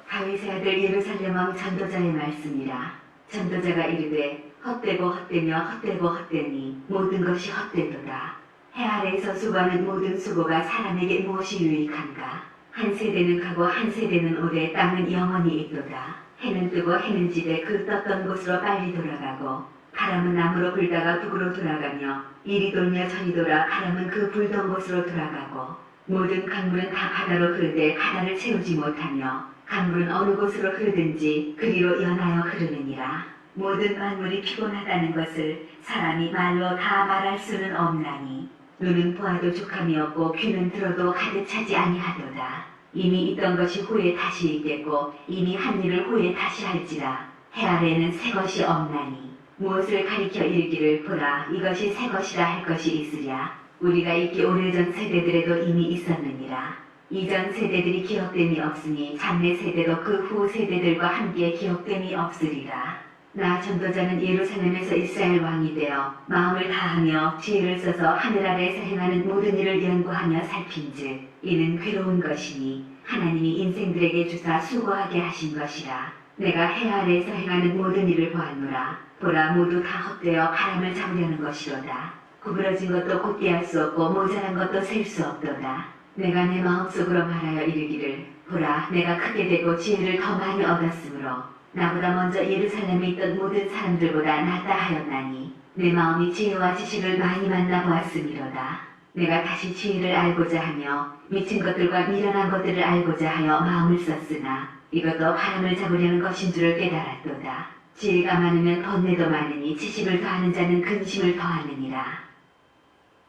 다윗의 아들 예루살렘 왕 전도자의 말씀이라. 전도자가 이르되 헛되고 헛되며 헛되고 헛되니 모든 것이 헛되도다. 해 아래에서 수고하는 모든 수고가 사람에게 무엇이 유익한가? 한 세대는 가고 한 세대는 오되 땅은 영원히 있도다. 해는 뜨고 해는 지되 그 떴던 곳으로 빨리 돌아가고 바람은 남으로 불다가 북으로 돌아가며 이리 돌며 저리 돌아 바람은 그 불던 곳으로 돌아가고 모든 강물은 다 바다로 흐르되 바다를 채우지 못하며 강물은 어느 곳으로 흐르든지 그리로 연하여 흐르느니라. 모든 만물이 피곤하다는 것을 사람이 말로 다 말할 수는 없나니 눈은 보아도 족함이 없고 귀는 들어도 가득 차지 아니하도다. 이미 있던 것이 후에 다시 있겠고 이미 한 일을 후에 다시 할지라. 해 아래에는 새 것이 없나니 무엇을 가리켜 이르기를 보라 이것이 새 것이라 할 것이 있으랴. 우리가 있기 오래전 세대들에도 이미 있었느니라. 이전 세대들이 기억됨이 없으니 장래 세대도 그 후 세대들과 함께 기억됨이 없으리라. 나 전도자는 예루살렘에서 이스라엘 왕이 되어 마음을 다하며 지혜를 써서 하늘 아래에서 행하는 모든 일을 연구하며 살핀즉 이는 괴로운 것이니 하나님이 인생들에게 주사 수고하게 하신 것이라. 내가 해 아래에서 행하는 모든 일을 보았노라. 보라 모두 다 헛되어 바람을 잡으려는 것이로다. 구부러진 것도 곧게 할 수 없고 모자란 것도 셀 수 없도다. 내가 내 마음속으로 말하여 이르기를 보라 내가 크게 되고 지혜를 더 많이 얻었으므로 나보다 먼저 예루살렘에 있던 모든 사람들보다 낫다 하였나니 내 마음이 지혜와 지식을 많이 만나보았음이로다. 내가 다시 지혜를 알고자 하며 미친 것들과 미련한 것들을 알고자 하여 마음을 썼으나 이것도 바람을 잡으려는 것인 줄을 깨달았도다. 지혜가 많으면 번뇌도 많으니 지식을 더하는 자는 근심을 더하느니라.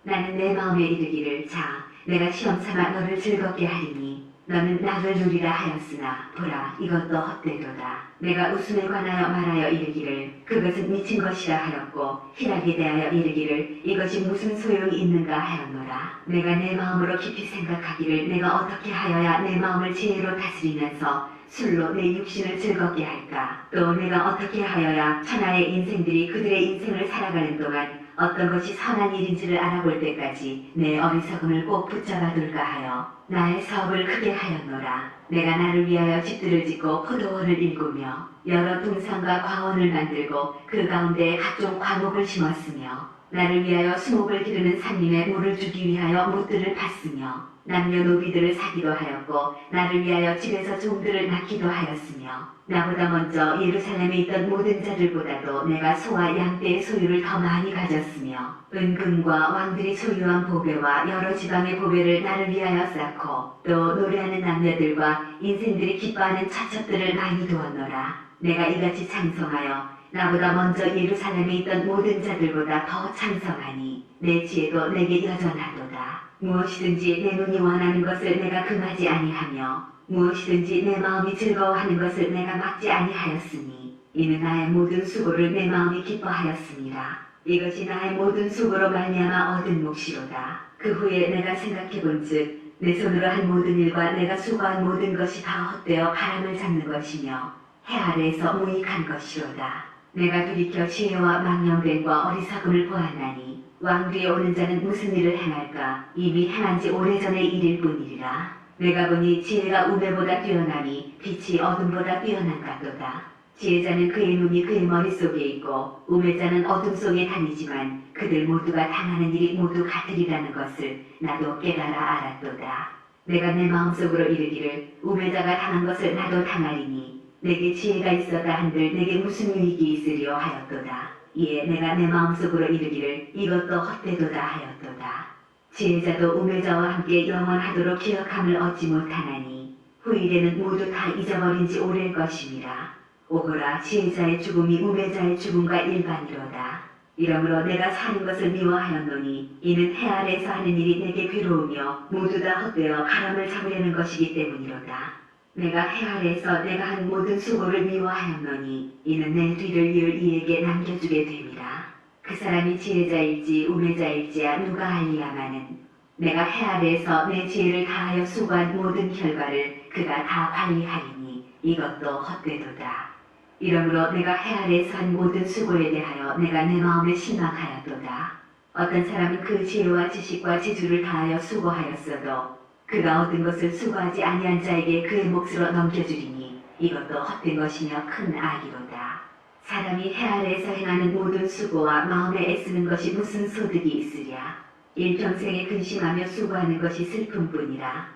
나는 내 마음에 이르기를 자 내가 시험삼아 너를 즐겁게 하리니 너는 낙을 누리라 하였으나 보라 이것도 헛되도다. 내가 웃음에 관하여 말하여 이르기를 그것은 미친 것이라 하였고 희락에 대하여 이르기를 이것이 무슨 소용이 있는가 하였노라. 내가 내 마음으로 깊이 생각하기를 내가 어떻게 하여야 내 마음을 지혜로 다스리면서 술로 내 육신을 즐겁게 할까? 또 내가 어떻게 하여야 천하의 인생들이 그들의 인생을 살아가는 동안 어떤 것이 선한 일인지를 알아볼 때까지 내 어리석음을 꼭 붙잡아둘까 하여 나의 사업을 크게 하였노라. 내가 나를 위하여 집들을 짓고 포도원을 일구며 여러 둥산과 과원을 만들고 그 가운데 각종 과목을 심었으며 나를 위하여 수목을 기르는 산림에 물을 주기 위하여 묻들을 팠으며 남녀노비들을 사기도 하였고 나를 위하여 집에서 종들을 낳기도 하였으며 나보다 먼저 예루살렘에 있던 모든 자들보다도 내가 소와 양떼의 소유를 더 많이 가졌으며 은금과 왕들이 소유한 보배와 여러 지방의 보배를 나를 위하여 쌓고 또 노래하는 남녀들과 인생들이 기뻐하는 처첩들을 많이 두었노라. 내가 이같이 창성하여 나보다 먼저 예루살렘에 있던 모든 자들보다 더 창성하니 내 지혜도 내게 여전하도다. 무엇이든지 내 눈이 원하는 것을 내가 금하지 아니하며 무엇이든지 내 마음이 즐거워하는 것을 내가 막지 아니하였으니 이는 나의 모든 수고를 내 마음이 기뻐하였습니다. 이것이 나의 모든 수고로 말미암아 얻은 몫이로다. 그 후에 내가 생각해본즉 내 손으로 한 모든 일과 내가 수고한 모든 것이 다 헛되어 바람을 잡는 것이며 해 아래에서 무익한 것이로다. 내가 돌이켜 지혜와 망령됨과 어리석음을 보았나니 왕 뒤에 오는 자는 무슨 일을 행할까? 이미 행한 지 오래전의 일일 뿐이리라. 내가 보니 지혜가 우매보다 뛰어나니 빛이 어둠보다 뛰어난 같도다. 지혜자는 그의 눈이 그의 머릿속에 있고 우매자는 어둠 속에 다니지만 그들 모두가 당하는 일이 모두 같으리라는 것을 나도 깨달아 알았도다. 내가 내 마음속으로 이르기를 우매자가 당한 것을 나도 당하리니 내게 지혜가 있었다 한들 내게 무슨 유익이 있으리요 하였도다. 이에 내가 내 마음속으로 이르기를 이것도 헛되도다 하였도다. 지혜자도 우매자와 함께 영원하도록 기억함을 얻지 못하나니 후일에는 모두 다 잊어버린 지 오래일 것임이라. 오거라 지혜자의 죽음이 우매자의 죽음과 일반이로다. 이러므로 내가 사는 것을 미워하였노니 이는 해 아래에서 하는 일이 내게 괴로우며 모두 다 헛되어 바람을 잡으려는 것이기 때문이로다. 내가 해 아래에서 내가 한 모든 수고를 미워하였노니 이는 내 뒤를 이을 이에게 남겨주게 됨이라. 그 사람이 지혜자일지 우매자일지야 누가 알리야마는 내가 해 아래에서 내 지혜를 다하여 수고한 모든 결과를 그가 다 관리하리니 이것도 헛되도다. 이러므로 내가 해 아래에서 한 모든 수고에 대하여 내가 내 마음에 실망하였도다. 어떤 사람은 그 지혜와 지식과 지주를 다하여 수고하였어도 그가 얻은 것을 수고하지 아니한 자에게 그의 몫으로 넘겨주리니 이것도 헛된 것이며 큰 악이로다. 사람이 해 아래에서 행하는 모든 수고와 마음에 애쓰는 것이 무슨 소득이 있으랴. 일평생에 근심하며 수고하는 것이 슬픔뿐이라.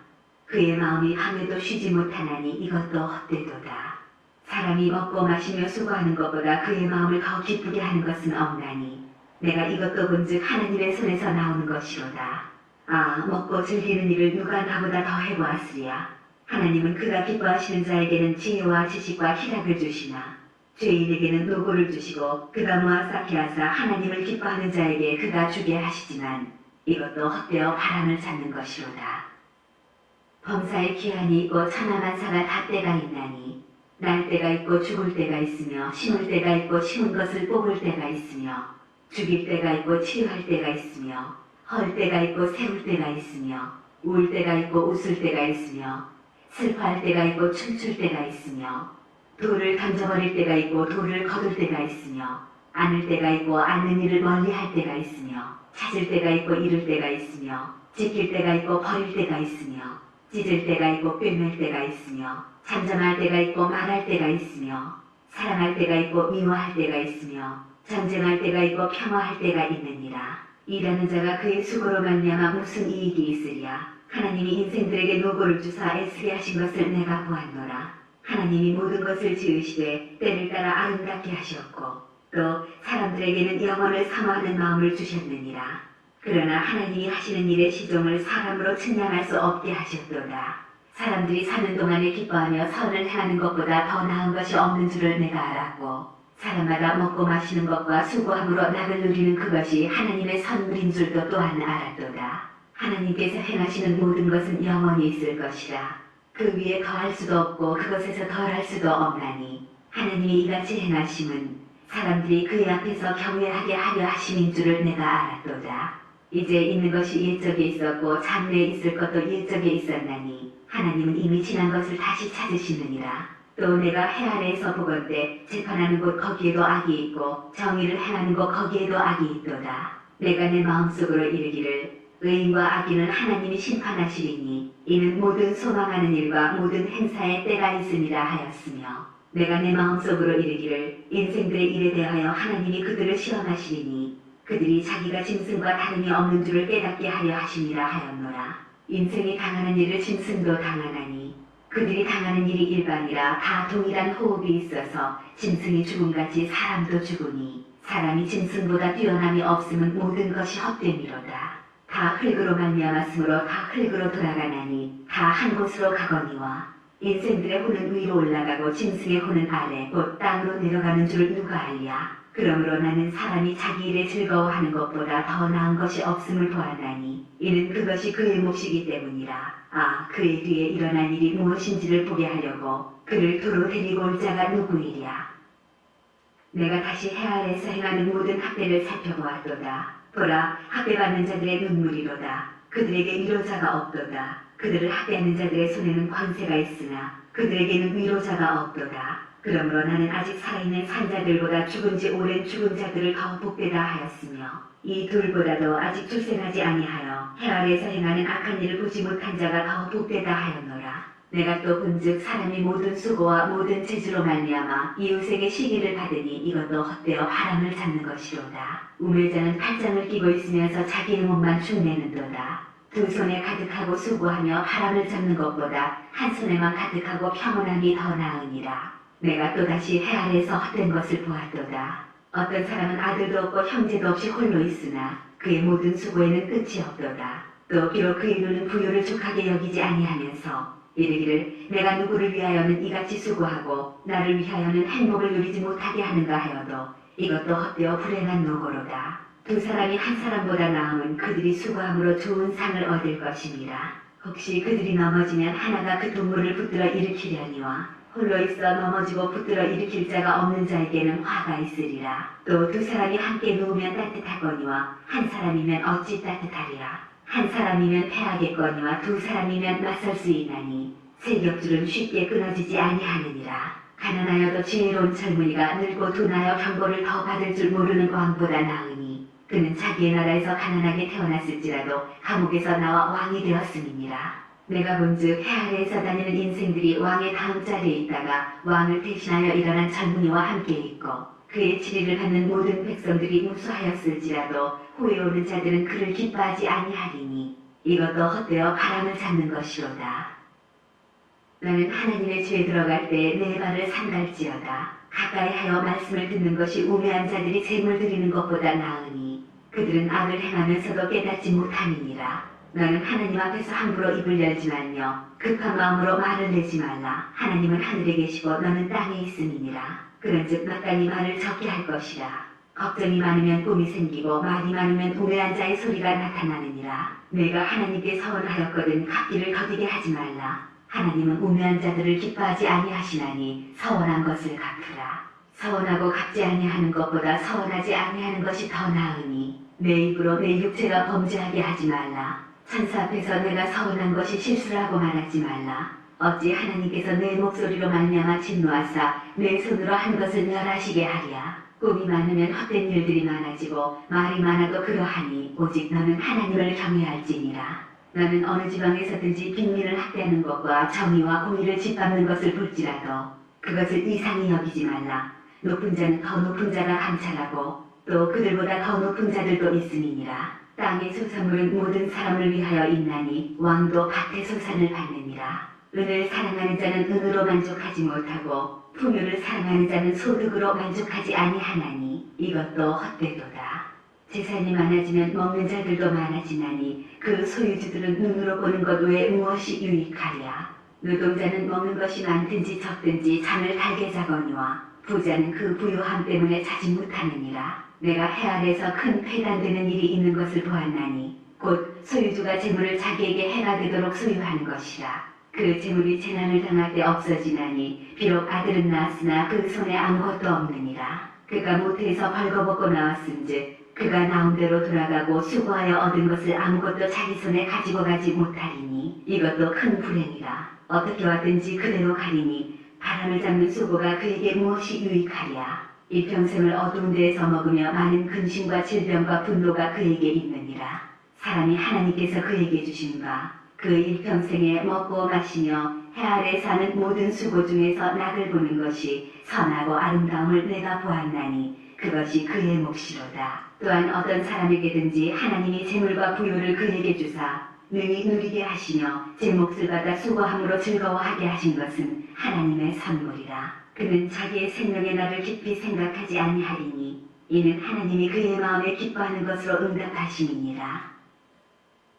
그의 마음이 밤에도 쉬지 못하나니 이것도 헛되도다. 사람이 먹고 마시며 수고하는 것보다 그의 마음을 더 기쁘게 하는 것은 없나니 내가 이것도 본즉 하나님의 손에서 나오는 것이로다. 아, 먹고 즐기는 일을 누가 나보다 더 해보았으랴. 하나님은 그가 기뻐하시는 자에게는 지혜와 지식과 희락을 주시나 죄인에게는 노고를 주시고 그가 모아 쌓게 하사 하나님을 기뻐하는 자에게 그가 주게 하시지만 이것도 헛되어 바람을 잡는 것이로다. 범사에 기한이 있고 천하만사가 다 때가 있나니 날 때가 있고 죽을 때가 있으며 심을 때가 있고 심은 것을 뽑을 때가 있으며 죽일 때가 있고 치유할 때가 있으며 헐 때가 있고 세울 때가 있으며 울 때가 있고 웃을 때가 있으며 슬퍼할 때가 있고 춤출 때가 있으며 돌을 던져버릴 때가 있고 돌을 거둘 때가 있으며 안을 때가 있고 안는 일을 멀리할 때가 있으며 찾을 때가 있고 잃을 때가 있으며 지킬 때가 있고 버릴 때가 있으며 찢을 때가 있고 꿰맬 때가 있으며 잠잠할 때가 있고 말할 때가 있으며 사랑할 때가 있고 미워할 때가 있으며 전쟁할 때가 있고 평화할 때가 있느니라. 일하는 자가 그의 수고로 말미암아 무슨 이익이 있으랴. 하나님이 인생들에게 노고를 주사 애쓰게 하신 것을 내가 보았노라. 하나님이 모든 것을 지으시되 때를 따라 아름답게 하셨고 또 사람들에게는 영원을 사모하는 마음을 주셨느니라. 그러나 하나님이 하시는 일의 시종을 사람으로 측량할 수 없게 하셨도다. 사람들이 사는 동안에 기뻐하며 선을 행하는 것보다 더 나은 것이 없는 줄을 내가 알았고 사람마다 먹고 마시는 것과 수고함으로 낙을 누리는 그것이 하나님의 선물인 줄도 또한 알았도다. 하나님께서 행하시는 모든 것은 영원히 있을 것이라. 그 위에 더할 수도 없고 그것에서 덜할 수도 없나니 하나님이 이같이 행하심은 사람들이 그의 앞에서 경외하게 하려 하심인 줄을 내가 알았도다. 이제 있는 것이 옛적에 있었고 장래에 있을 것도 옛적에 있었나니 하나님은 이미 지난 것을 다시 찾으시느니라. 또 내가 해 아래에서 보건대 재판하는 곳 거기에도 악이 있고 정의를 행하는 곳 거기에도 악이 있도다. 내가 내 마음속으로 이르기를 의인과 악인은 하나님이 심판하시리니 이는 모든 소망하는 일과 모든 행사에 때가 있으니라 하였으며 내가 내 마음속으로 이르기를 인생들의 일에 대하여 하나님이 그들을 시험하시리니 그들이 자기가 짐승과 다름이 없는 줄을 깨닫게 하려 하심이라 하였노라. 인생이 당하는 일을 짐승도 당하나니 그들이 당하는 일이 일반이라 다 동일한 호흡이 있어서 짐승이 죽음같이 사람도 죽으니 사람이 짐승보다 뛰어남이 없음은 모든 것이 헛됨이로다. 다 흙으로 말미암았으므로 다 흙으로 돌아가나니 다 한 곳으로 가거니와 인생들의 혼은 위로 올라가고 짐승의 혼은 아래 곧 땅으로 내려가는 줄을 누가 알랴. 그러므로 나는 사람이 자기 일에 즐거워하는 것보다 더 나은 것이 없음을 보았나니 이는 그것이 그의 몫이기 때문이라. 아, 그의 뒤에 일어난 일이 무엇인지를 보게 하려고 그를 도로 데리고 올 자가 누구이랴. 내가 다시 해 아래에서 행하는 모든 학대를 살펴보았도다. 보라, 학대받는 자들의 눈물이로다. 그들에게 위로자가 없도다. 그들을 학대하는 자들의 손에는 권세가 있으나 그들에게는 위로자가 없도다. 그러므로 나는 아직 살아있는 산자들보다 죽은 지 오랜 죽은 자들을 더 복되다 하였으며 이 둘보다도 아직 출생하지 아니하여 해 아래에서 행하는 악한 일을 보지 못한 자가 더 복되다 하였노라. 내가 또 본즉 사람이 모든 수고와 모든 재주로 말미암아 이웃에게 시기를 받으니 이것도 헛되어 바람을 잡는 것이로다. 우매자는 팔짱을 끼고 있으면서 자기의 몸만 축내는도다. 두 손에 가득하고 수고하며 바람을 잡는 것보다 한 손에만 가득하고 평온함이 더 나으니라. 내가 또다시 해 아래에서 헛된 것을 보았도다. 어떤 사람은 아들도 없고 형제도 없이 홀로 있으나 그의 모든 수고에는 끝이 없도다. 또 비록 그의 눈은 부요를 족하게 여기지 아니하면서 이르기를 내가 누구를 위하여는 이같이 수고하고 나를 위하여는 행복을 누리지 못하게 하는가 하여도 이것도 헛되어 불행한 노고로다. 두 사람이 한 사람보다 나음은 그들이 수고함으로 좋은 상을 얻을 것이니라. 혹시 그들이 넘어지면 하나가 그 동물을 붙들어 일으키려니와 홀로 있어 넘어지고 붙들어 일으킬 자가 없는 자에게는 화가 있으리라. 또 두 사람이 함께 누우면 따뜻하거니와 한 사람이면 어찌 따뜻하리라. 한 사람이면 패하겠거니와 두 사람이면 맞설 수 있나니 세 겹줄은 쉽게 끊어지지 아니하느니라. 가난하여도 지혜로운 젊은이가 늙고 둔하여 경고를 더 받을 줄 모르는 왕보다 나으니 그는 자기의 나라에서 가난하게 태어났을지라도 감옥에서 나와 왕이 되었음이니라. 내가 본즉 해 아래에서 다니는 인생들이 왕의 다음 자리에 있다가 왕을 대신하여 일어난 젊은이와 함께 있고 그의 치리를 받는 모든 백성들이 무수하였을지라도 후에 오는 자들은 그를 기뻐하지 아니하리니 이것도 헛되어 바람을 잡는 것이로다. 나는 하나님의 죄에 들어갈 때 내 발을 삼갈지어다. 가까이 하여 말씀을 듣는 것이 우매한 자들이 재물 드리는 것보다 나으니 그들은 악을 행하면서도 깨닫지 못함이니라. 너는 하나님 앞에서 함부로 입을 열지 말며 급한 마음으로 말을 내지 말라. 하나님은 하늘에 계시고 너는 땅에 있음이니라. 그런즉 마땅히 말을 적게 할 것이라. 걱정이 많으면 꿈이 생기고 말이 많으면 우매한 자의 소리가 나타나느니라. 내가 하나님께 서원하였거든 갚기를 더디게 하지 말라. 하나님은 우매한 자들을 기뻐하지 아니하시나니 서원한 것을 갚으라. 서원하고 갚지 아니하는 것보다 서원하지 아니하는 것이 더 나으니 내 입으로 내 육체가 범죄하게 하지 말라. 천사 앞에서 내가 서원한 것이 실수라고 말하지 말라. 어찌 하나님께서 내 목소리로 말미암아 진노하사 내 손으로 한 것을 멸하시게 하랴. 꿈이 많으면 헛된 일들이 많아지고 말이 많아도 그러하니 오직 너는 하나님을 경외할지니라. 너는 어느 지방에서든지 빈민을 학대하는 것과 정의와 공의를 짓밟는 것을 볼지라도 그것을 이상히 여기지 말라. 높은 자는 더 높은 자가 감찰하고 또 그들보다 더 높은 자들도 있음이니라. 땅의 소산물은 모든 사람을 위하여 있나니 왕도 밭의 소산을 받느니라. 은을 사랑하는 자는 은으로 만족하지 못하고 풍요를 사랑하는 자는 소득으로 만족하지 아니하나니 이것도 헛되도다. 재산이 많아지면 먹는 자들도 많아지나니 그 소유주들은 눈으로 보는 것 외에 무엇이 유익하랴. 노동자는 먹는 것이 많든지 적든지 잠을 달게 자거니와 부자는 그 부유함 때문에 자지 못하느니라. 내가 해 아래에서 큰 폐단되는 일이 있는 것을 보았나니 곧 소유주가 재물을 자기에게 해가 되도록 소유하는 것이라. 그 재물이 재난을 당할 때 없어지나니 비록 아들은 낳았으나 그 손에 아무것도 없느니라. 그가 모태에서 벌거벗고 나왔은즉 그가 나온 대로 돌아가고 수고하여 얻은 것을 아무것도 자기 손에 가지고 가지 못하리니 이것도 큰 불행이라. 어떻게 왔든지 그대로 가리니 바람을 잡는 수고가 그에게 무엇이 유익하랴. 일평생을 어두운 데에서 먹으며 많은 근심과 질병과 분노가 그에게 있느니라. 사람이 하나님께서 그에게 주신 바 그 일평생에 먹고 마시며 해 아래 사는 모든 수고 중에서 낙을 보는 것이 선하고 아름다움을 내가 보았나니 그것이 그의 몫이로다. 또한 어떤 사람에게든지 하나님이 재물과 부요를 그에게 주사 능히 누리게 하시며 제 몫을 받아 수고함으로 즐거워하게 하신 것은 하나님의 선물이라. 그는 자기의 생명의 날을 깊이 생각하지 아니하리니 이는 하나님이 그의 마음에 기뻐하는 것으로 응답하심이니라.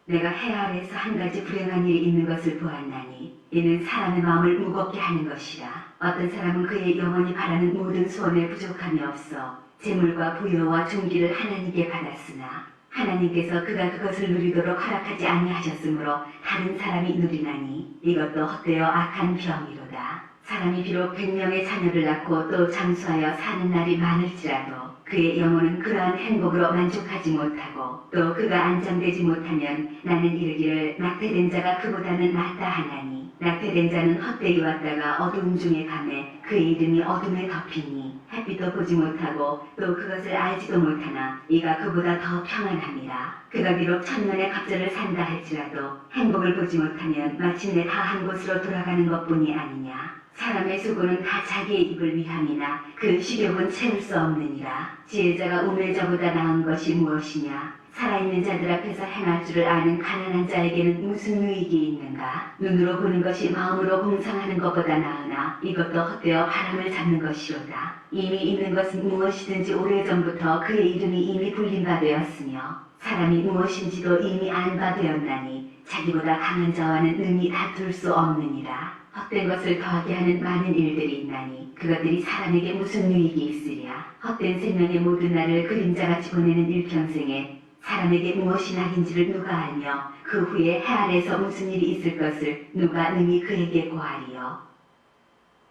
내가 해 아래에서 한 가지 불행한 일이 있는 것을 보았나니 이는 사람의 마음을 무겁게 하는 것이라. 어떤 사람은 그의 영원히 바라는 모든 소원에 부족함이 없어 재물과 부여와 존귀를 하나님께 받았으나 하나님께서 그가 그것을 누리도록 허락하지 아니하셨으므로 다른 사람이 누리나니 이것도 헛되어 악한 병이로다. 사람이 비록 100명의 자녀를 낳고 또 장수하여 사는 날이 많을지라도 그의 영혼은 그러한 행복으로 만족하지 못하고 또 그가 안정되지 못하면 나는 이르기를 낙태된 자가 그보다는 낫다 하나니 낙태된 자는 헛되이 왔다가 어두움 중에 가매 그의 이름이 어둠에 덮이니 햇빛도 보지 못하고 또 그것을 알지도 못하나 이가 그보다 더 평안함이라. 그가 비록 천년의 갑절을 산다 할지라도 행복을 보지 못하면 마침내 다 한 곳으로 돌아가는 것뿐이 아니냐. 사람의 수고는 다 자기의 입을 위함이나 그 식욕은 채울 수 없느니라. 지혜자가 우매자보다 나은 것이 무엇이냐. 살아있는 자들 앞에서 행할 줄을 아는 가난한 자에게는 무슨 유익이 있는가. 눈으로 보는 것이 마음으로 공상하는 것보다 나으나 이것도 헛되어 바람을 잡는 것이로다. 이미 있는 것은 무엇이든지 오래전부터 그의 이름이 이미 불린 바 되었으며 사람이 무엇인지도 이미 안 바 되었나니 자기보다 강한 자와는 능히 다툴 수 없느니라. 헛된 것을 더하게 하는 많은 일들이 있나니 그것들이 사람에게 무슨 유익이 있으랴. 헛된 생명의 모든 날을 그림자같이 보내는 일평생에 사람에게 무엇이 낙인지를 누가 알며 그 후에 해 아래에서 무슨 일이 있을 것을 누가 능히 그에게 고하리요.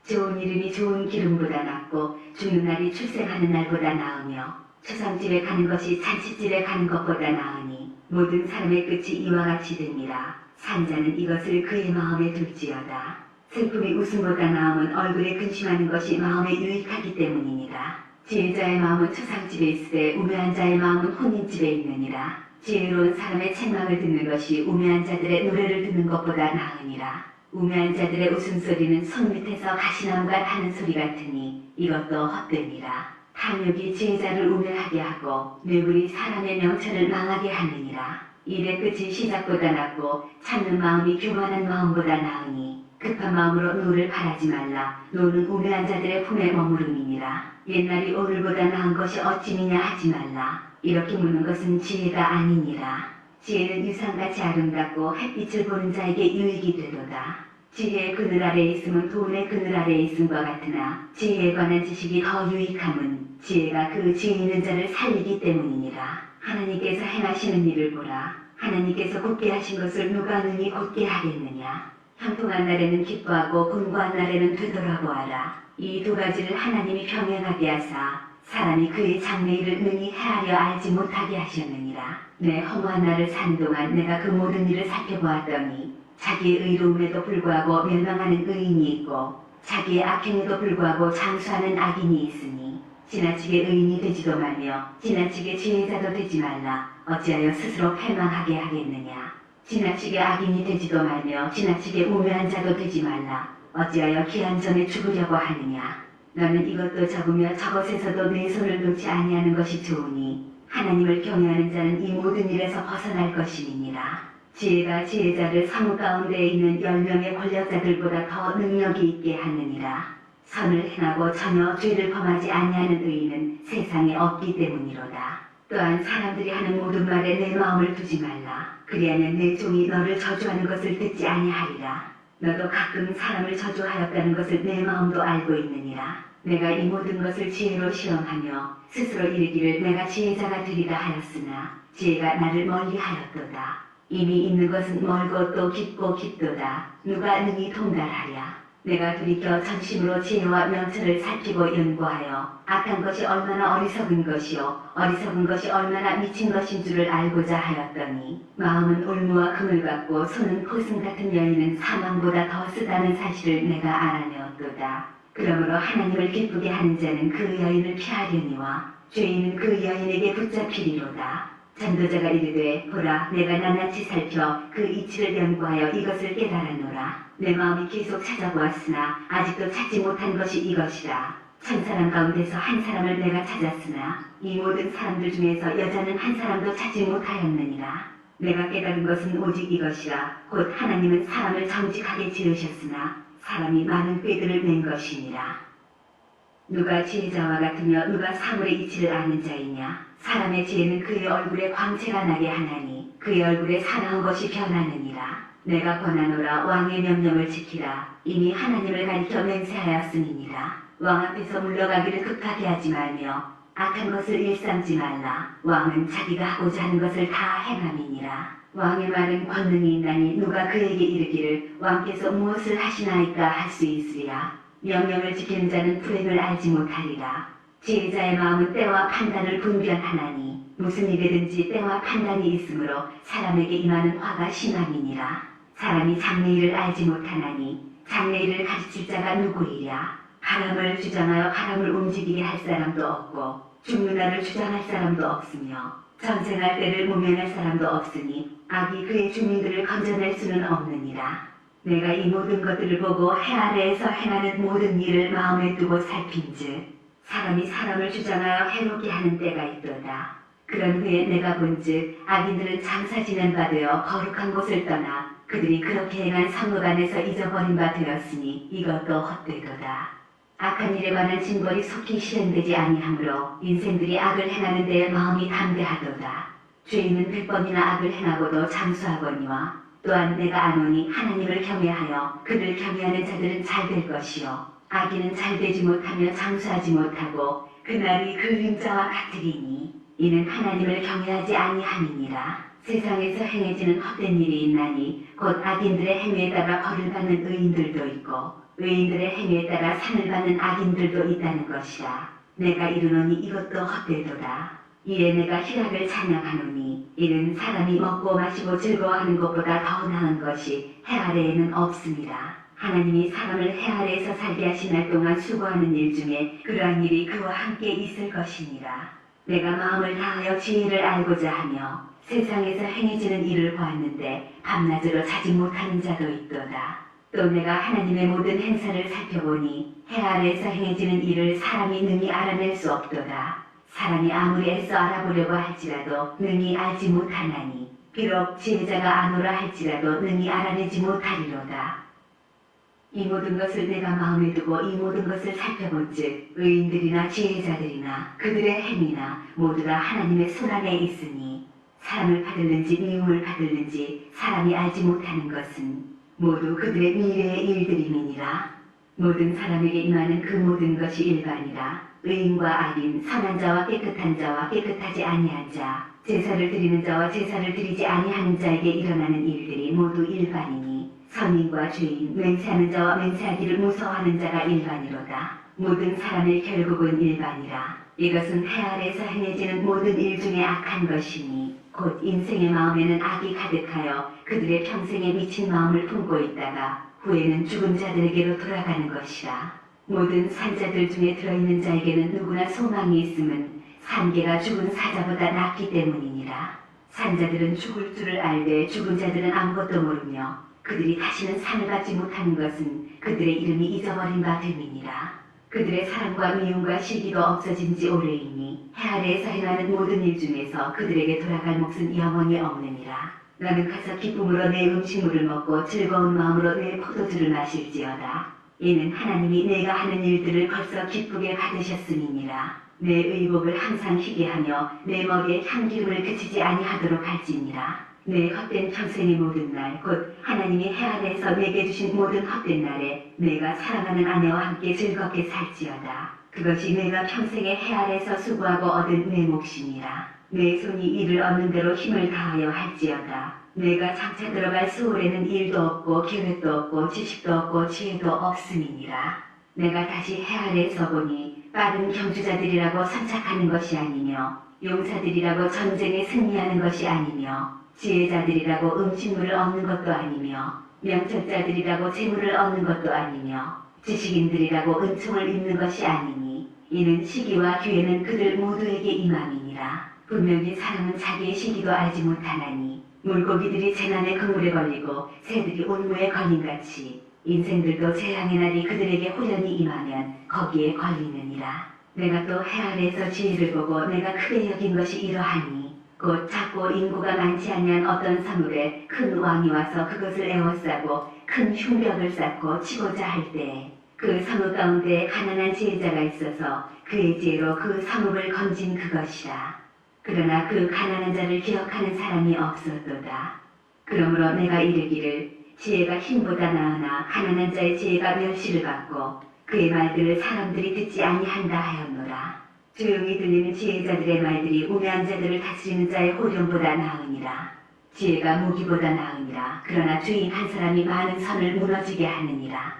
좋은 이름이 좋은 기름보다 낫고 죽는 날이 출생하는 날보다 나으며 초상집에 가는 것이 잔치집에 가는 것보다 나으니 모든 사람의 끝이 이와 같이 됩니다. 산자는 이것을 그의 마음에 둘지어다. 슬픔이 웃음보다 나음은 얼굴에 근심하는 것이 마음에 유익하기 때문이니라. 지혜자의 마음은 초상집에 있으되 우매한 자의 마음은 혼인집에 있느니라. 지혜로운 사람의 책망을 듣는 것이 우매한 자들의 노래를 듣는 것보다 나으니라. 우매한 자들의 웃음소리는 손밑에서 가시나무가 타는 소리 같으니 이것도 헛되니라. 탐욕이 지혜자를 우매하게 하고 뇌물이 사람의 명철을 망하게 하느니라. 일의 끝이 시작보다 낫고 찾는 마음이 교만한 마음보다 나으니 급한 마음으로 노를 바라지 말라. 노는 우매한 자들의 품에 머무름이니라. 옛날이 오늘보다 나은 것이 어찌미냐 하지 말라. 이렇게 묻는 것은 지혜가 아니니라. 지혜는 유상같이 아름답고 햇빛을 보는 자에게 유익이 되도다. 지혜의 그늘 아래에 있음은 돈의 그늘 아래에 있음과 같으나 지혜에 관한 지식이 더 유익함은 지혜가 그 지혜 있는 자를 살리기 때문이니라. 하나님께서 행하시는 일을 보라. 하나님께서 굳게 하신 것을 누가 능히 곧게 하겠느냐. 형통한 날에는 기뻐하고 곤고한 날에는 되돌아보아라. 이 두 가지를 하나님이 병행하게 하사 사람이 그의 장래일을 능히 헤아려 알지 못하게 하셨느니라. 내 허무한 날을 사는 동안 내가 그 모든 일을 살펴보았더니 자기의 의로움에도 불구하고 멸망하는 의인이 있고 자기의 악행에도 불구하고 장수하는 악인이 있으니 지나치게 의인이 되지도 말며 지나치게 지혜자도 되지 말라. 어찌하여 스스로 패망하게 하겠느냐. 지나치게 악인이 되지도 말며 지나치게 우매한 자도 되지 말라. 어찌하여 기한 전에 죽으려고 하느냐. 너는 이것도 적으며 저것에서도 내 손을 놓지 아니하는 것이 좋으니 하나님을 경외하는 자는 이 모든 일에서 벗어날 것임이니라. 지혜가 지혜자를 성읍 가운데에 있는 10명의 권력자들보다 더 능력이 있게 하느니라. 선을 행하고 전혀 죄를 범하지 아니하는 의인은 세상에 없기 때문이로다. 또한 사람들이 하는 모든 말에 내 마음을 두지 말라. 그리하면 내 종이 너를 저주하는 것을 듣지 아니하리라. 너도 가끔 사람을 저주하였다는 것을 내 마음도 알고 있느니라. 내가 이 모든 것을 지혜로 시험하며 스스로 이르기를 내가 지혜자가 되리라 하였으나 지혜가 나를 멀리하였도다. 이미 있는 것은 멀고 또 깊고 깊도다. 누가 능히 통달하랴. 내가 돌이켜 전심으로 지혜와 명철을 살피고 연구하여 악한 것이 얼마나 어리석은 것이요 어리석은 것이 얼마나 미친 것인 줄을 알고자 하였더니 마음은 올무와 금을 같고 손은 포승 같은 여인은 사망보다 더 쓰다는 사실을 내가 알아내었도다. 그러므로 하나님을 기쁘게 하는 자는 그 여인을 피하려니와 죄인은 그 여인에게 붙잡히리로다. 전도자가 이르되 보라 내가 낱낱이 살펴 그 이치를 연구하여 이것을 깨달아노라. 내 마음이 계속 찾아보았으나 아직도 찾지 못한 것이 이것이라. 천사람 가운데서 한 사람을 내가 찾았으나 이 모든 사람들 중에서 여자는 한 사람도 찾지 못하였느니라. 내가 깨달은 것은 오직 이것이라. 곧 하나님은 사람을 정직하게 지으셨으나 사람이 많은 꾀들을 낸 것이니라. 누가 지혜자와 같으며 누가 사물의 이치를 아는 자이냐. 사람의 지혜는 그의 얼굴에 광채가 나게 하나니 그의 얼굴에 사나운 것이 변하느니라. 내가 권하노라. 왕의 명령을 지키라. 이미 하나님을 가리켜 맹세하였음이니라. 왕 앞에서 물러가기를 급하게 하지 말며 악한 것을 일삼지 말라. 왕은 자기가 하고자 하는 것을 다 행함이니라. 왕의 말은 권능이 있나니 누가 그에게 이르기를 왕께서 무엇을 하시나이까 할 수 있으리라. 명령을 지키는 자는 불행을 알지 못하리라. 지혜자의 마음은 때와 판단을 분별하나니 무슨 일이든지 때와 판단이 있으므로 사람에게 임하는 화가 심함이니라. 사람이 장래일을 알지 못하나니 장래일을 가르칠 자가 누구이랴. 바람을 주장하여 바람을 움직이게 할 사람도 없고 죽는 날을 주장할 사람도 없으며 전쟁할 때를 모면할 사람도 없으니 악이 그의 주민들을 건져낼 수는 없느니라. 내가 이 모든 것들을 보고 해 아래에서 행하는 모든 일을 마음에 두고 살핀즉 사람이 사람을 주장하여 해롭게 하는 때가 있도다. 그런 후에 내가 본즉 악인들은 장사 지낸 바 되어 거룩한 곳을 떠나 그들이 그렇게 행한 성읍 안에서 잊어버린 바 되었으니 이것도 헛되도다. 악한 일에 관한 징벌이 속히 실행되지 아니하므로 인생들이 악을 행하는 데에 마음이 담대하도다. 죄인은 100번이나 악을 행하고도 장수하거니와 또한 내가 아노니 하나님을 경외하여 그를 경외하는 자들은 잘 될 것이요 악인은 잘 되지 못하며 장수하지 못하고 그날이 그림자와 같으리니 이는 하나님을 경외하지 아니함이니라. 세상에서 행해지는 헛된 일이 있나니 곧 악인들의 행위에 따라 벌을 받는 의인들도 있고 의인들의 행위에 따라 상을 받는 악인들도 있다는 것이라. 내가 이르노니 이것도 헛되도다. 이에 내가 희락을 찬양하노니 이는 사람이 먹고 마시고 즐거워하는 것보다 더 나은 것이 해 아래에는 없습니다. 하나님이 사람을 해 아래에서 살게 하신 날 동안 수고하는 일 중에 그러한 일이 그와 함께 있을 것이니라. 내가 마음을 다하여 지혜를 알고자 하며 세상에서 행해지는 일을 보았는데 밤낮으로 자지 못하는 자도 있도다. 또 내가 하나님의 모든 행사를 살펴보니 해 아래에서 행해지는 일을 사람이 능히 알아낼 수 없도다. 사람이 아무리 애써 알아보려고 할지라도 능히 알지 못하나니 비록 지혜자가 아노라 할지라도 능히 알아내지 못하리로다. 이 모든 것을 내가 마음에 두고 이 모든 것을 살펴본즉 의인들이나 지혜자들이나 그들의 행위나 모두 다 하나님의 손안에 있으니 사랑을 받을는지 미움을 받을는지 사람이 알지 못하는 것은 모두 그들의 미래의 일들임이니라. 모든 사람에게 임하는 그 모든 것이 일반이라. 의인과 악인, 선한 자와 깨끗한 자와 깨끗하지 아니한 자, 제사를 드리는 자와 제사를 드리지 아니하는 자에게 일어나는 일들이 모두 일반이니 선인과 죄인, 맹세하는 자와 맹세하기를 무서워하는 자가 일반이로다. 모든 사람의 결국은 일반이라. 이것은 해 아래에서 행해지는 모든 일 중에 악한 것이니 곧 인생의 마음에는 악이 가득하여 그들의 평생에 미친 마음을 품고 있다가 후에는 죽은 자들에게로 돌아가는 것이라. 모든 산자들 중에 들어있는 자에게는 누구나 소망이 있음은 산개가 죽은 사자보다 낫기 때문이니라. 산자들은 죽을 줄을 알되 죽은 자들은 아무것도 모르며 그들이 다시는 산을 받지 못하는 것은 그들의 이름이 잊어버린 바 됨이니라. 그들의 사랑과 미움과 시기도 없어진 지 오래이니 해 아래에서 행하는 모든 일 중에서 그들에게 돌아갈 몫은 영원히 없느니라. 나는 가서 기쁨으로 내 음식물을 먹고 즐거운 마음으로 내 포도주를 마실지어다. 이는 하나님이 내가 하는 일들을 벌써 기쁘게 받으셨음이니라. 내 의복을 항상 희게 하며 내 머리에 향기름을 그치지 아니하도록 할지니라. 내 헛된 평생의 모든 날 곧 하나님이 해 아래에서 내게 주신 모든 헛된 날에 내가 사랑하는 아내와 함께 즐겁게 살지어다. 그것이 내가 평생에 해 아래에서 수고하고 얻은 내 몫이니라. 내 손이 이를 얻는 대로 힘을 다하여 할지어다. 내가 장차 들어갈 수월에는 일도 없고 계획도 없고 지식도 없고 지혜도 없음이니라. 내가 다시 해 아래에서 보니 빠른 경주자들이라고 선착하는 것이 아니며 용사들이라고 전쟁에 승리하는 것이 아니며 지혜자들이라고 음식물을 얻는 것도 아니며 명철자들이라고 재물을 얻는 것도 아니며 지식인들이라고 은총을 입는 것이 아니니 이는 시기와 기회는 그들 모두에게 임함이니라. 분명히 사람은 자기의 시기도 알지 못하나니 물고기들이 재난의 그물에 걸리고 새들이 온무에 걸림같이 인생들도 재앙의 날이 그들에게 호련히 임하면 거기에 걸리느니라. 내가 또 해 아래에서 지혜를 보고 내가 크게 여긴 것이 이러하니 곧 작고 인구가 많지 아니한 어떤 성읍에 큰 왕이 와서 그것을 에워싸고 큰 흉벽을 쌓고 치고자 할 때에 그 성읍 가운데 가난한 지혜자가 있어서 그의 지혜로 그 성읍을 건진 그것이라. 그러나 그 가난한 자를 기억하는 사람이 없었도다. 그러므로 내가 이르기를 지혜가 힘보다 나으나 가난한 자의 지혜가 멸시를 받고 그의 말들을 사람들이 듣지 아니한다 하였노라. 조용히 들리는 지혜자들의 말들이 우매한 자들을 다스리는 자의 호령보다 나으니라. 지혜가 무기보다 나으니라. 그러나 주인 한 사람이 많은 선을 무너지게 하느니라.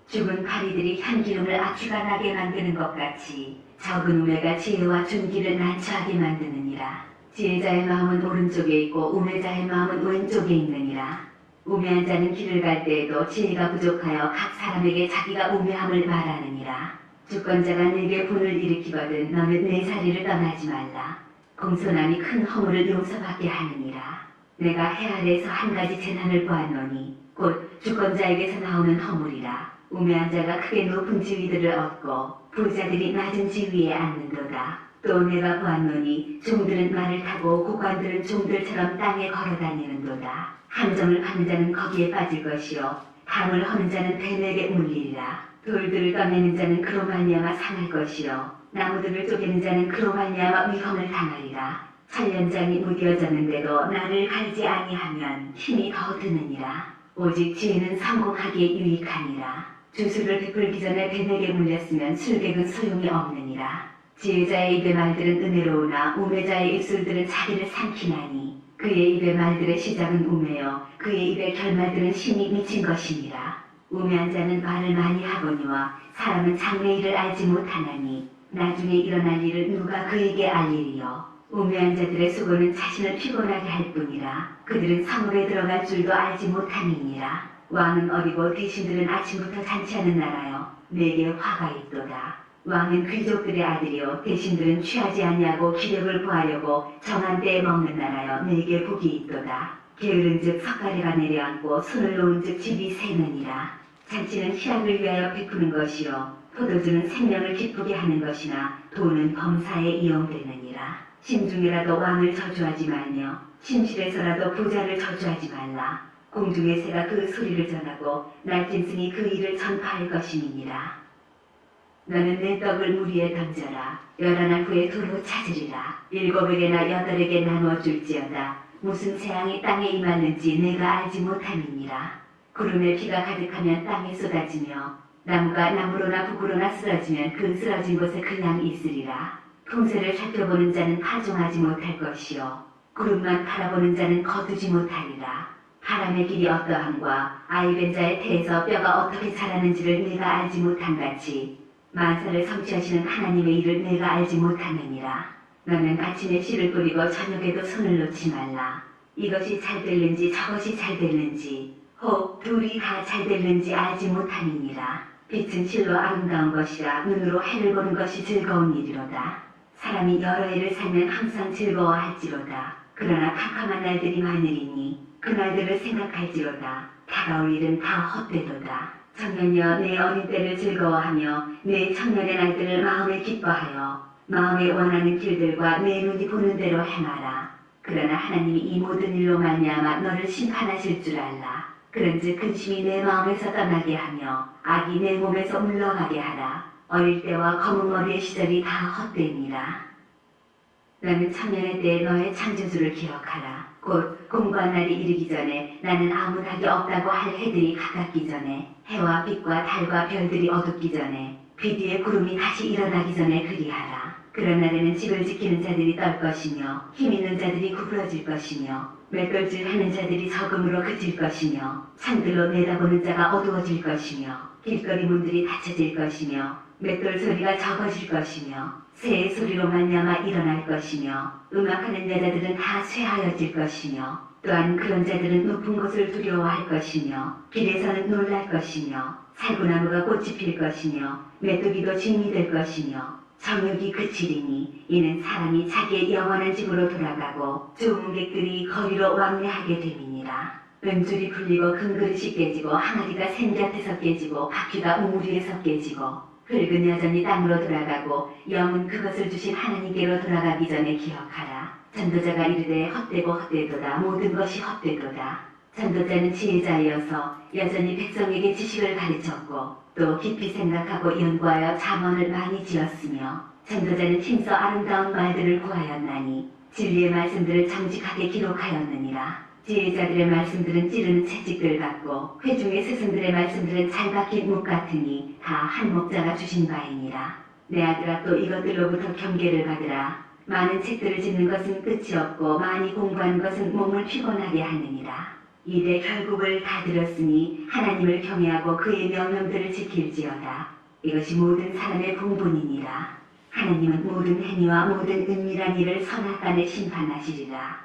죽은 파리들이 향기름을 악취가 나게 만드는 것 같이 적은 우매가 지혜와 존귀를 난처하게 만드느니라. 지혜자의 마음은 오른쪽에 있고 우매자의 마음은 왼쪽에 있느니라. 우매한 자는 길을 갈 때에도 지혜가 부족하여 각 사람에게 자기가 우매함을 말하느니라. 주권자가 내게 분을 일으키거든 너는 내 자리를 떠나지 말라. 공손함이 큰 허물을 용서받게 하느니라. 내가 해 아래에서 한 가지 재난을 보았노니 곧 주권자에게서 나오는 허물이라. 우매한 자가 크게 높은 지위들을 얻고 부자들이 낮은 지위에 앉는도다. 또 내가 보았노니 종들은 말을 타고 고관들은 종들처럼 땅에 걸어다니는도다. 함정을 받는 자는 거기에 빠질 것이요 담을 허는 자는 뱀에게 물리리라. 돌들을 떠내는 자는 그로 말미암아 상할 것이요 나무들을 쪼개는 자는 그로 말미암아 위험을 당하리라. 천련장이 무뎌졌는데도 나를 갈지 아니하면 힘이 더 드느니라. 오직 지혜는 성공하기에 유익하니라. 주술을 베풀기 전에 뱀에게 물렸으면 술객은 소용이 없느니라. 지혜자의 입의 말들은 은혜로우나 우매자의 입술들은 자기를 삼키나니 그의 입의 말들의 시작은 우매요 그의 입의 결말들은 심히 미친 것이니라. 우매한 자는 말을 많이 하거니와 사람은 장래일을 알지 못하나니 나중에 일어날 일을 누가 그에게 알리리요. 우매한 자들의 수고는 자신을 피곤하게 할 뿐이라. 그들은 성읍에 들어갈 줄도 알지 못함이니라. 왕은 어리고 대신들은 아침부터 잔치하는 나라여 내게 화가 있도다. 왕은 귀족들의 아들이요 대신들은 취하지 아니하고 기력을 보하려고 정한 때에 먹는 나라여 내게 복이 있도다. 게으른즉 석가래가 내려앉고 손을 놓은즉 집이 새느니라. 잔치는 희락을 위하여 베푸는 것이요 포도주는 생명을 기쁘게 하는 것이나 돈은 범사에 이용되느니라. 심중에라도 왕을 저주하지 말며 심실에서라도 부자를 저주하지 말라. 공중의 새가 그 소리를 전하고 날뛴 승이 그 일을 전파할 것임이니라. 너는 내 떡을 물 위에 던져라. 11날 후에 도로 찾으리라. 7에게나 8에게 나누어 줄지어다. 무슨 재앙이 땅에 임하는지 내가 알지 못함이니라. 구름에 비가 가득하면 땅에 쏟아지며 나무가 나무로나 북으로나 쓰러지면 그 쓰러진 곳에 그냥 있으리라. 풍세를 살펴보는 자는 파종하지 못할 것이요 구름만 바라보는 자는 거두지 못하리라. 바람의 길이 어떠함과 아이벤 자의 태에서 뼈가 어떻게 자라는지를 내가 알지 못한 같이 만사를 성취하시는 하나님의 일을 내가 알지 못하느니라. 너는 아침에 씨를 뿌리고 저녁에도 손을 놓지 말라. 이것이 잘 될는지 저것이 잘 될는지 혹 둘이 다 잘 될는지 알지 못함이니라. 빛은 실로 아름다운 것이라 눈으로 해를 보는 것이 즐거운 일이로다. 사람이 여러 해를 살면 항상 즐거워할지로다. 그러나 캄캄한 날들이 많으리니 그 날들을 생각할지로다. 다가올 일은 다 헛되도다. 청년여 내 어린 때를 즐거워하며 내 청년의 날들을 마음에 기뻐하여 마음에 원하는 길들과 내 눈이 보는 대로 행하라. 그러나 하나님이 이 모든 일로 말미암아 너를 심판하실 줄 알라. 그런즉 근심이 내 마음에서 떠나게 하며 악이 내 몸에서 물러가게 하라. 어릴 때와 검은 머리의 시절이 다 헛되니라. 너는 청년의 때에 너의 창조주를 기억하라. 곧 공부한 날이 이르기 전에 나는 아무나게 없다고 할 해들이 가깝기 전에 해와 빛과 달과 별들이 어둡기 전에 비 뒤에 구름이 다시 일어나기 전에 그리하라. 그런 날에는 집을 지키는 자들이 떨 것이며 힘 있는 자들이 구부러질 것이며 맷돌질하는 자들이 적음으로 그칠 것이며 창들로 내다보는 자가 어두워질 것이며 길거리 문들이 닫혀질 것이며 맷돌 소리가 적어질 것이며 새의 소리로 말미암아 일어날 것이며 음악하는 여자들은 다 쇠하여질 것이며 또한 그런 자들은 높은 곳을 두려워할 것이며 길에서는 놀랄 것이며 살구나무가 꽃이 필 것이며 메뚜기도 진이 될 것이며 정욕이 그치리니 이는 사람이 자기의 영원한 집으로 돌아가고 조문객들이 거리로 왕래하게 됨이니라. 은줄이 풀리고 금그릇이 깨지고 항아리가 샘 곁에서 깨지고 바퀴가 우물 위에서 깨지고 흙은 여전히 땅으로 돌아가고 영은 그것을 주신 하나님께로 돌아가기 전에 기억하라. 전도자가 이르되 헛되고 헛되도다. 모든 것이 헛되도다. 전도자는 지혜자이어서 여전히 백성에게 지식을 가르쳤고 또 깊이 생각하고 연구하여 잠언을 많이 지었으며 전도자는 힘써 아름다운 말들을 구하였나니 진리의 말씀들을 정직하게 기록하였느니라. 지혜자들의 말씀들은 찌르는 채찍들 같고 회중의 스승들의 말씀들은 잘 박힌 묵 같으니 다 한 목자가 주신 바이니라. 내 아들아 또 이것들로부터 경계를 받으라. 많은 책들을 짓는 것은 끝이 없고 많이 공부하는 것은 몸을 피곤하게 하느니라. 이제 결국을 다 들었으니 하나님을 경외하고 그의 명령들을 지킬지어다. 이것이 모든 사람의 본분이니라. 하나님은 모든 행위와 모든 은밀한 일을 선악간에 심판하시리라.